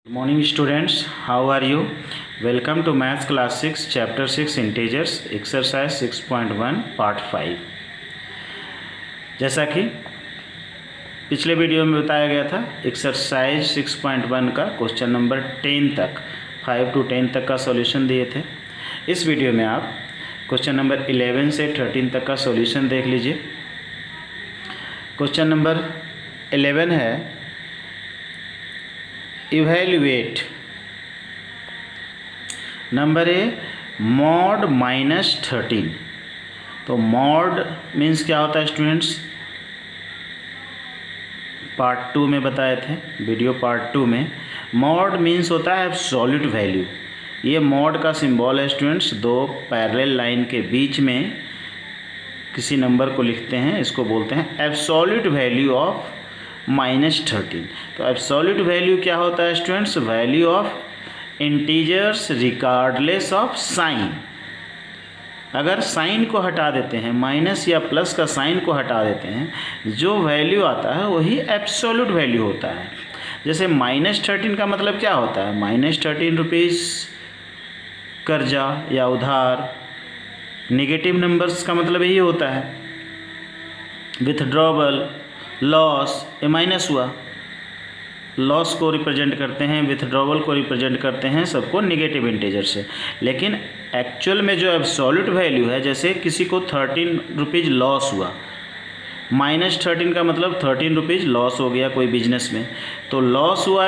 Good morning students, how are you? Welcome to Maths Class 6 Chapter 6 Integers Exercise 6.1 Part 5। जैसा कि पिछले video में बताया गया था, एक्सरसाइज 6.1 का क्वेश्चन नंबर 10 तक 5 to 10 तक का सॉल्यूशन दिए थे। इस वीडियो में आप क्वेश्चन नंबर 11 से 13 तक का सॉल्यूशन देख लीजिए। क्वेश्चन नंबर 11 है इवेल्युएट। Number A mod -13। तो मॉड मीन्स क्या होता है स्टूडेंट्स, पार्ट 2 में बताए थे, वीडियो पार्ट 2 में। मॉड मीन्स होता है एब्सोल्यूट वैल्यू। ये मॉड का सिंबल है स्टूडेंट्स, दो पैरेलल लाइन के बीच में किसी नंबर को लिखते हैं, इसको बोलते हैं एब्सोल्यूट वैल्यू ऑफ -13। तो एब्सोल्यूट वैल्यू क्या होता है students, value of integers regardless of sine. अगर साइन को हटा देते हैं, माइनस या प्लस का साइन को हटा देते हैं, जो वैल्यू आता है वही एब्सोल्यूट वैल्यू होता है। जैसे -13 का मतलब क्या होता है, -13 रुपीज़ कर्जा या उधार। नेगेटिव नंबर्स का मतलब यही होता है, विथड्रॉवल, लॉस, ये माइनस हुआ, लॉस को रिप्रेजेंट करते हैं, विथड्रॉवल को रिप्रेजेंट करते हैं, सबको नेगेटिव इंटीजर से। लेकिन एक्चुअल में जो एब्सोल्यूट वैल्यू है, जैसे किसी को 13 रुपीज़ लॉस हुआ, -13 का मतलब 13 रुपीज़ लॉस हो गया कोई बिजनेस में, तो लॉस हुआ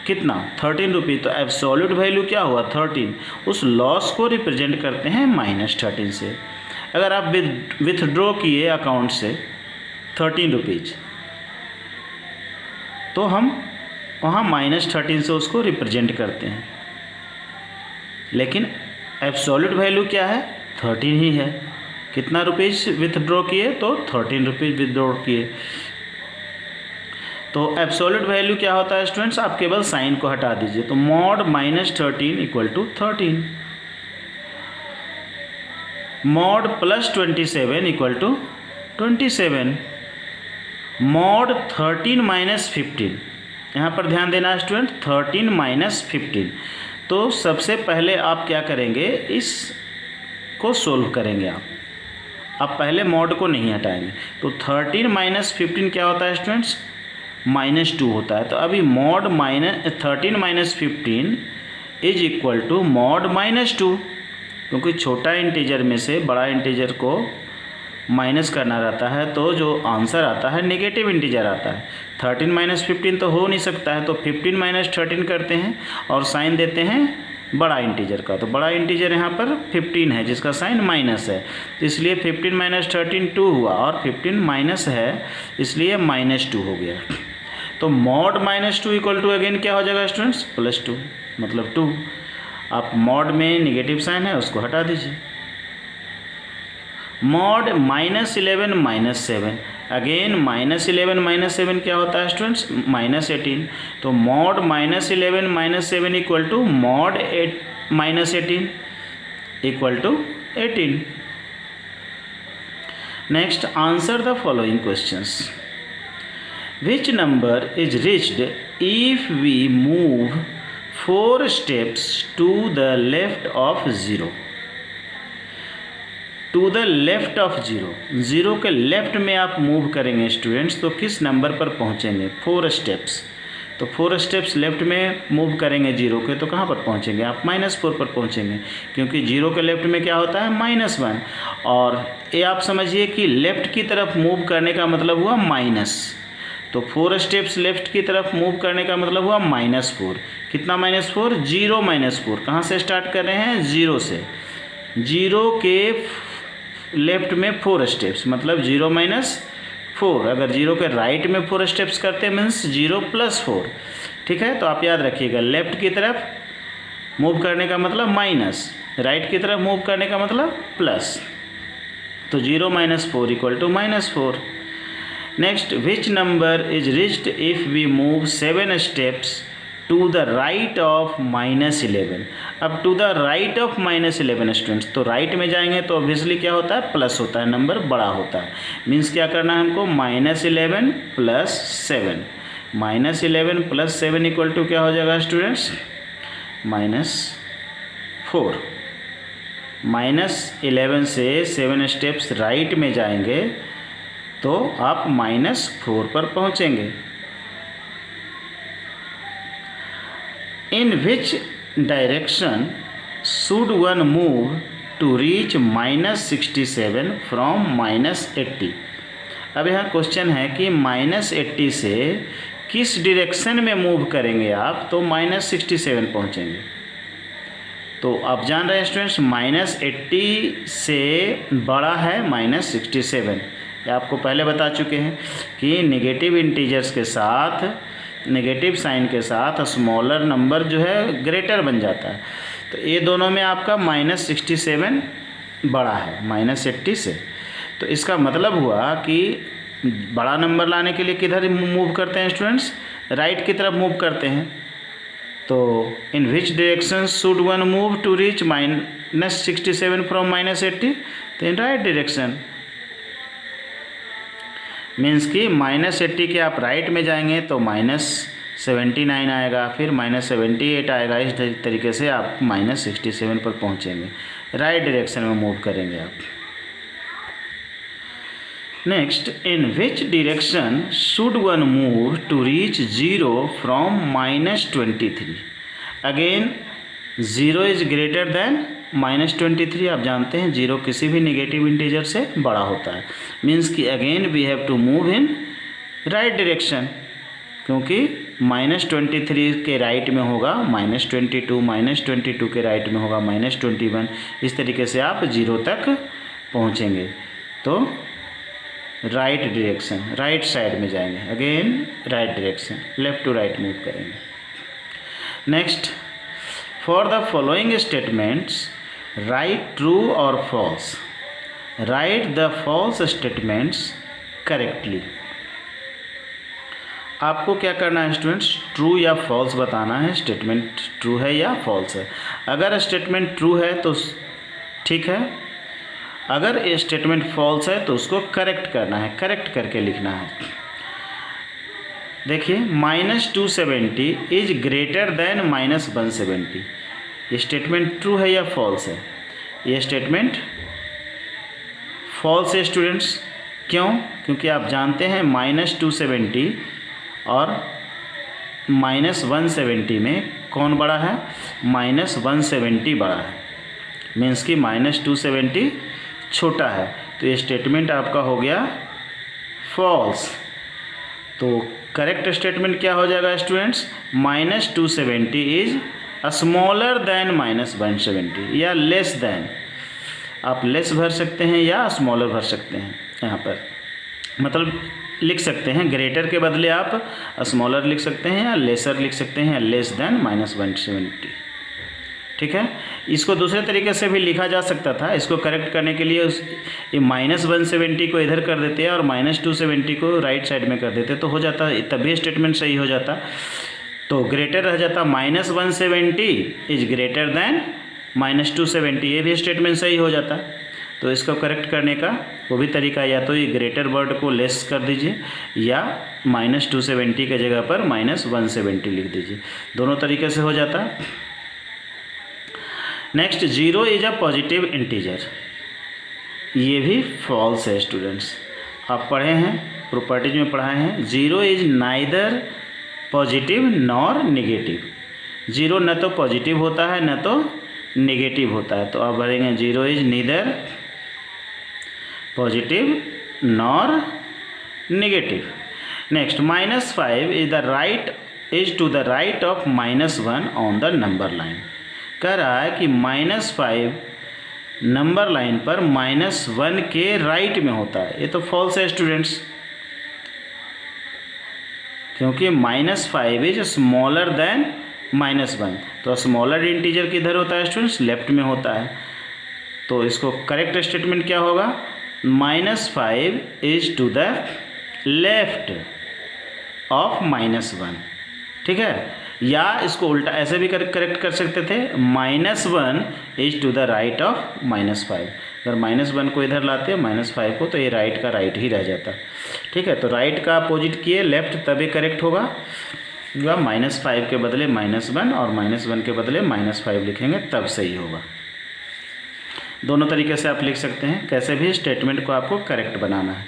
कितना, 13 रुपीज़। तो एब्सोल्यूट वैल्यू क्या हुआ, 13। उस लॉस को रिप्रेजेंट करते हैं -13 से। अगर आप विथड्रॉ किए अकाउंट से 13 रुपीज़, तो हम वहाँ -13 से उसको रिप्रेजेंट करते हैं। लेकिन एब्सोल्यूट वैल्यू क्या है, 13 ही है। कितना रुपीज़ विथड्रॉ किए, तो 13 रुपीज़ विथड्रॉ किए। तो एब्सोल्यूट वैल्यू क्या होता है स्टूडेंट्स, आप केवल साइन को हटा दीजिए। तो mod -13 equal to 13, mod +27 equal to 27, mod 13 - 15। यहाँ पर ध्यान देना स्टूडेंट, 13 - 15। तो सबसे पहले आप क्या करेंगे, इसको सोल्व करेंगे आप पहले मॉड को नहीं हटाएंगे। तो 13 - 15 क्या होता है स्टूडेंट्स, -2 होता है। तो अभी mod 13 - 15 is equal to mod -2, क्योंकि छोटा इंटीजर में से बड़ा इंटीजर को माइनस करना रहता है, तो जो आंसर आता है नेगेटिव इंटीजर आता है। 13 - 15 तो हो नहीं सकता है, तो 15 - 13 करते हैं और साइन देते हैं बड़ा इंटीजर का। तो बड़ा इंटीजर यहाँ पर 15 है, जिसका साइन माइनस है, तो इसलिए 15 - 13 2 हुआ, और 15 माइनस है इसलिए -2 हो गया। तो मॉड -2 इक्वल टू अगेन क्या हो जाएगा स्टूडेंट्स, +2, मतलब 2। आप मॉड में नेगेटिव साइन है, उसको हटा दीजिए। मॉड -11 - 7, अगेन -11 - 7 क्या होता है स्टूडेंट्स, -18। तो mod -11 - 7 equal to mod -18 equal to 18। Next, answer the following questions. Which number is reached if we move 4 steps to the left of 0। To the left of 0, 0 के left में आप move करेंगे students, तो किस number पर पहुंचेंगे, 4 steps. तो 4 steps left में मूव करेंगे 0 के, तो कहाँ पर पहुंचेंगे आप, -4 पर पहुंचेंगे, क्योंकि 0 के लेफ्ट में क्या होता है, -1। और ये आप समझिए कि लेफ्ट की तरफ मूव करने का मतलब हुआ माइनस। तो 4 स्टेप्स लेफ्ट की तरफ मूव करने का मतलब हुआ -4। कितना -4, 0 -4। कहाँ से स्टार्ट कर रहे हैं, 0 से। 0 के लेफ्ट में 4 स्टेप्स, मतलब 0 - 4। अगर 0 के राइट में 4 स्टेप्स करते हैं मीन्स 0 + 4। ठीक है, तो आप याद रखिएगा, लेफ्ट की तरफ मूव करने का मतलब माइनस, राइट की तरफ मूव करने का मतलब प्लस। तो 0 - 4 equal to -4। Next, which number is reached if we move 7 steps to the right of -11। अब to the right of -11 students, तो राइट में जाएंगे तो ऑब्वियसली क्या होता है, प्लस होता है, नंबर बड़ा होता है। मीन्स क्या करना है हमको, -11 + 7। -11 + 7 = क्या हो जाएगा स्टूडेंट्स? -4। -11 से 7 स्टेप्स राइट में जाएंगे तो आप -4 पर पहुंचेंगे। In which direction should one move to reach -67 from -80? अब यहाँ क्वेश्चन है कि -80 से किस डायरेक्शन में मूव करेंगे आप तो -67 पहुँचेंगे। तो आप जान रहे हैं स्टूडेंट्स, -80 से बड़ा है -67। ये आपको पहले बता चुके हैं कि नेगेटिव इंटीजर्स के साथ, नेगेटिव साइन के साथ स्मॉलर नंबर जो है ग्रेटर बन जाता है। तो ये दोनों में आपका -67 बड़ा है -80 से। तो इसका मतलब हुआ कि बड़ा नंबर लाने के लिए किधर मूव करते हैं स्टूडेंट्स? राइट की तरफ मूव करते हैं। तो in which direction should one move to reach -67 from -80? तो इन राइट डायरेक्शन। मीन्स कि -80 के आप राइट में जाएंगे तो -79 आएगा, फिर -78 आएगा। इस तरीके से आप -67 पर पहुंचेंगे। राइट डायरेक्शन में मूव करेंगे आप। Next, in which direction should one move to reach 0 from -23? Again 0 is greater than -23। आप जानते हैं 0 किसी भी नेगेटिव इंटीजर से बड़ा होता है। मीन्स कि again we have to move in right direction, क्योंकि -23 के राइट में होगा -22, -22 के राइट में होगा -21। इस तरीके से आप 0 तक पहुंचेंगे। तो राइट डायरेक्शन, राइट साइड में जाएंगे। Again right direction, left to right move करेंगे। Next, for the following statements write true और false. Write the false statements correctly. आपको क्या करना है स्टूडेंट्स? ट्रू या फॉल्स बताना है, स्टेटमेंट ट्रू है या फॉल्स है। अगर स्टेटमेंट ट्रू है तो ठीक है, अगर ये स्टेटमेंट फॉल्स है तो उसको करेक्ट करना है, करेक्ट करके लिखना है। देखिए, -270 इज ग्रेटर देन -170। ये स्टेटमेंट ट्रू है या फॉल्स है? ये स्टेटमेंट फॉल्स है स्टूडेंट्स। क्यों? क्योंकि आप जानते हैं -270 और -170 में कौन बड़ा है? -170 बड़ा है। मीन्स कि -270 छोटा है। तो ये स्टेटमेंट आपका हो गया फॉल्स। तो करेक्ट स्टेटमेंट क्या हो जाएगा स्टूडेंट्स? -270 इज स्मॉलर देन -170 या लेस देन। आप लेस भर सकते हैं या स्मॉलर भर सकते हैं। यहाँ पर मतलब लिख सकते हैं, ग्रेटर के बदले आप स्मॉलर लिख सकते हैं या लेसर लिख सकते हैं, या लेस देन -170। ठीक है। इसको दूसरे तरीके से भी लिखा जा सकता था। इसको करेक्ट करने के लिए ये -170 को इधर कर देते हैं और -270 को राइट साइड में कर देते तो हो जाता, तभी स्टेटमेंट सही हो जाता। तो ग्रेटर रह जाता, -170 इज ग्रेटर देन -270, ये भी स्टेटमेंट सही हो जाता। तो इसको करेक्ट करने का वो भी तरीका, या तो ये ग्रेटर वर्ड को लेस कर दीजिए या -270 के जगह पर -170 लिख दीजिए, दोनों तरीके से हो जाता। Next, 0 is a positive integer. ये भी फॉल्स है स्टूडेंट्स। आप पढ़े हैं, प्रॉपर्टीज में पढ़ाए हैं, 0 is neither positive nor negative. 0 न तो पॉजिटिव होता है न तो नेगेटिव होता है। तो आप भरेंगे 0 is neither positive nor negative. Next, -5 is the right is to the right of -1 on the number line. कह रहा है कि -5 नंबर लाइन पर -1 के राइट में होता है। ये तो फॉल्स है स्टूडेंट्स, क्योंकि -5 इज स्मॉलर देन -1। तो स्मॉलर इंटीजर किधर होता है स्टूडेंट्स? लेफ्ट में होता है। तो इसको करेक्ट स्टेटमेंट क्या होगा? -5 is to the left of -1। ठीक है। या इसको उल्टा ऐसे भी करेक्ट कर सकते थे, -1 is to the right of -5। अगर -1 को इधर लाते हैं -5 को, तो ये राइट का राइट ही रह जाता। ठीक है, तो राइट का अपोजिट किए लेफ्ट, तभी करेक्ट होगा। -5 के बदले -1 और -1 के बदले -5 लिखेंगे तब सही होगा। दोनों तरीके से आप लिख सकते हैं, कैसे भी स्टेटमेंट को आपको करेक्ट बनाना है।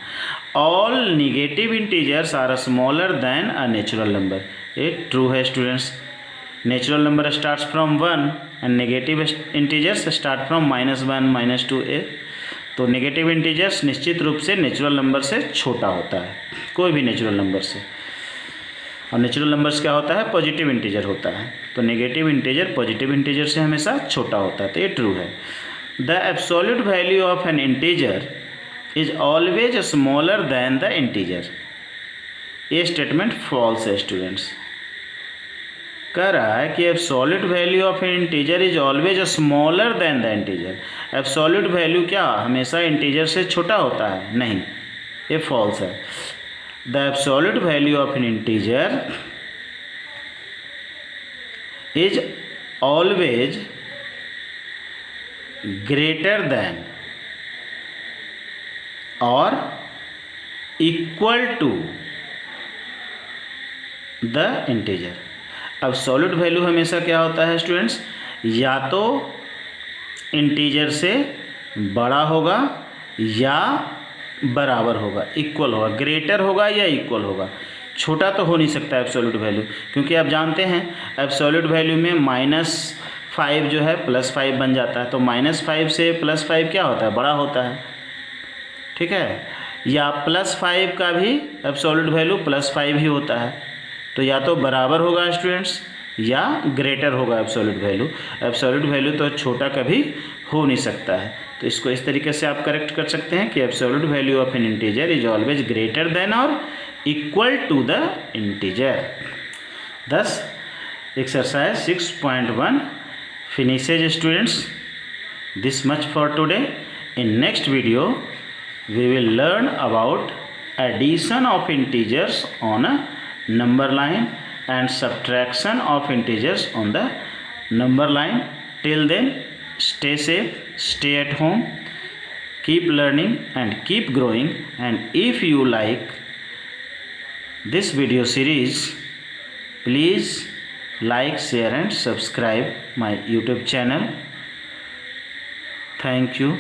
All negative integers are smaller than a natural number, ये ट्रू है students. Natural number starts from 1 and negative integers start from -1 -2 तो नेगेटिव इंटीजर्स निश्चित रूप से नेचुरल नंबर से छोटा होता है, कोई भी नेचुरल नंबर से। और नेचुरल नंबर्स क्या होता है, पॉजिटिव इंटीजर होता है, तो नेगेटिव इंटीजर पॉजिटिव इंटीजर से हमेशा छोटा होता है, तो ये ट्रू है। The absolute value of an integer is always smaller than the integer, ये स्टेटमेंट फॉल्स है स्टूडेंट्स। कह रहा है कि absolute value of an integer is always smaller than the integer. Absolute value क्या हमेशा इंटीजर से छोटा होता है? नहीं, ये फॉल्स है। The absolute value of an integer is always greater than और equal to the integer. Absolute value हमेशा क्या होता है स्टूडेंट्स, या तो इंटीजर से बड़ा होगा या बराबर होगा, इक्वल होगा, ग्रेटर होगा या इक्वल होगा। छोटा तो हो नहीं सकता एब्सोल्यूट वैल्यू, क्योंकि आप जानते हैं एब्सोल्यूट वैल्यू में -5 जो है +5 बन जाता है, तो -5 से +5 क्या होता है, बड़ा होता है। ठीक है, या +5 का भी एब्सोल्यूट वैल्यू +5 ही होता है, तो या तो बराबर होगा स्टूडेंट्स या ग्रेटर होगा एब्सोल्यूट वैल्यू। एब्सोल्यूट वैल्यू तो छोटा कभी हो नहीं सकता है, तो इसको इस तरीके से आप करेक्ट कर सकते हैं कि absolute value of an integer is always greater than और equal to the integer. Thus exercise 6.1 finishes students. This much for today. In next video we will learn about addition of integers on a number line and subtraction of integers on the number line. Till then, stay safe, stay at home, keep learning and keep growing. And if you like this video series, please like, share and subscribe my YouTube channel. Thank you.